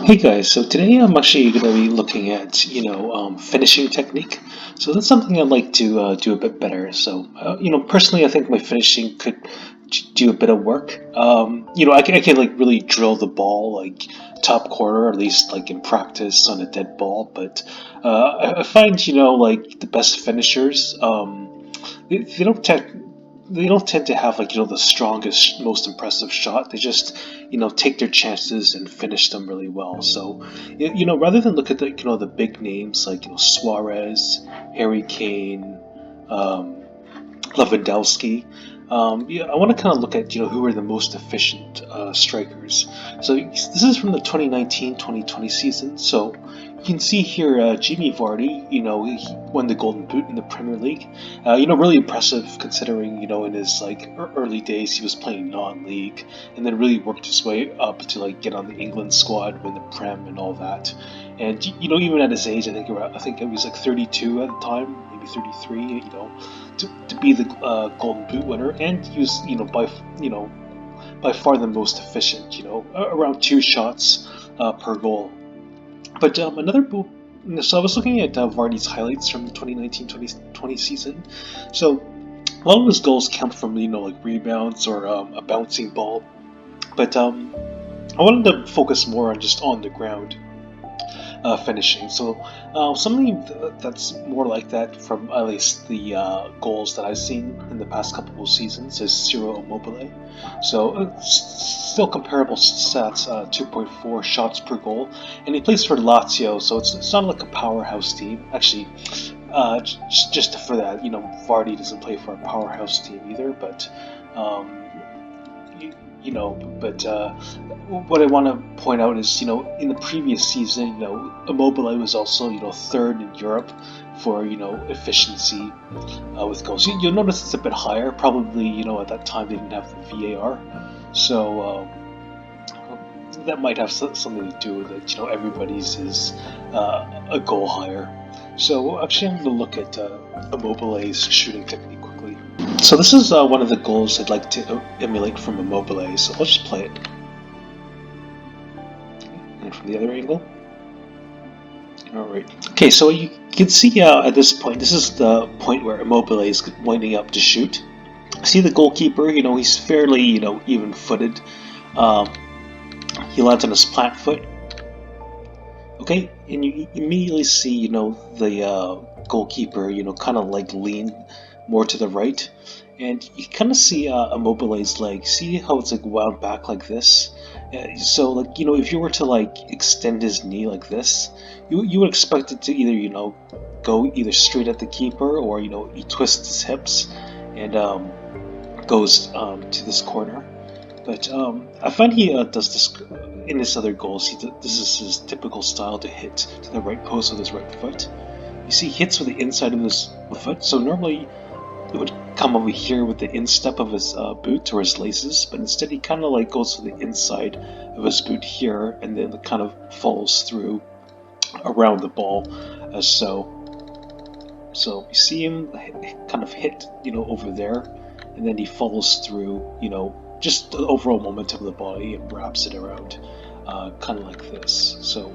Hey guys, so today I'm actually going to be looking at, finishing technique. So that's something I'd like to do a bit better. So, personally, I think my finishing could do a bit of work. I can like really drill the ball like top corner, or at least like in practice on a dead ball. But I find, like the best finishers, they don't tend to have like the strongest, most impressive shot. They just take their chances and finish them really well. So rather than look at the big names like Suarez, Harry Kane, um, Lewandowski. I want to kind of look at who are the most efficient strikers. So this is from the 2019-2020 season. So you can see here Jamie Vardy. He won the Golden Boot in the Premier League. Really impressive considering in his like early days he was playing non-league and then really worked his way up to like get on the England squad, win the Prem and all that. And even at his age, I think it was like 32 at the time, maybe 33. To be the Golden Boot winner, and he was by far the most efficient. Around two shots per goal. But another boot. So I was looking at Vardy's highlights from the 2019-2020 season. So a lot of his goals come from like rebounds or a bouncing ball. But I wanted to focus more on just on the ground finishing. So something that's more like that from at least the goals that I've seen in the past couple of seasons is Ciro Immobile. So still comparable stats, 2.4 shots per goal, and he plays for Lazio, so it's not like a powerhouse team. Actually, just for that, Vardy doesn't play for a powerhouse team either, but. But what I want to point out is, in the previous season, Immobile was also, third in Europe for, efficiency with goals. You'll notice it's a bit higher. Probably, at that time they didn't have the VAR, so that might have something to do with it. Everybody's is a goal higher. So actually, I'm going to look at Immobile's shooting technique quickly. So this is one of the goals I'd like to emulate from Immobile, so let's just play it. And from the other angle. Alright. Okay, so you can see at this point, this is the point where Immobile is winding up to shoot. See the goalkeeper, he's fairly, even-footed. He lands on his plant foot. Okay, and you immediately see, the goalkeeper, kind of like lean more to the right, and you kind of see Immobile's leg. See how it's like wound back like this? So like if you were to like extend his knee like this, you would expect it to either go either straight at the keeper, or he twists his hips and goes to this corner. But I find he does this in his other goals. This is his typical style to hit to the right post with his right foot. You see, he hits with the inside of his foot. So normally it would come over here with the instep of his boot or his laces, but instead he kind of like goes to the inside of his boot here, and then it kind of follows through around the ball as so. So you see him kind of hit, over there, and then he follows through, just the overall momentum of the body and wraps it around, kind of like this. So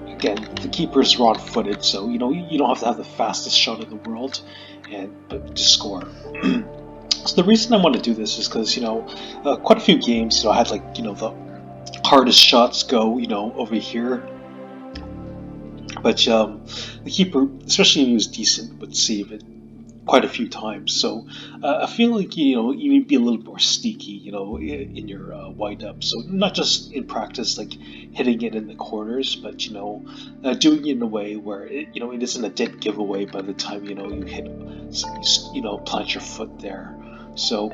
again, the keeper's wrong-footed, so you don't have to have the fastest shot in the world, but to score. So the reason I want to do this is because quite a few games, I had like the hardest shots go over here, but the keeper, especially if he was decent, would save it quite a few times. So I feel like you need to be a little more sneaky, in your wind up. So not just in practice, like hitting it in the corners, but doing it in a way where it isn't a dead giveaway by the time you hit, plant your foot there. So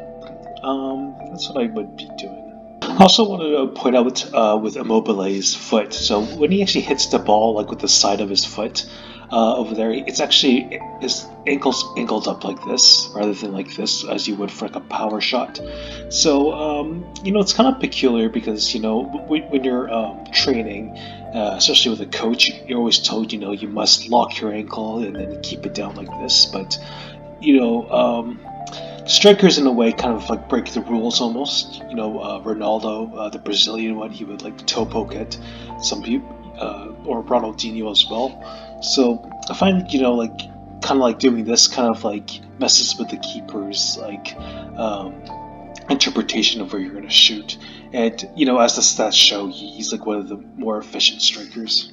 that's what I would be doing. I also wanted to point out with Immobile's foot. So when he actually hits the ball, like with the side of his foot over there, it's actually his ankles angled up like this, rather than like this, as you would for like a power shot. So it's kind of peculiar because when you're training, especially with a coach, you're always told you must lock your ankle and then keep it down like this. But strikers in a way kind of like break the rules almost. Ronaldo, the Brazilian one, he would like toe poke at some people, or Ronaldinho as well. So I find like kind of like doing this kind of like messes with the keeper's like interpretation of where you're going to shoot. And as the stats show, he's like one of the more efficient strikers.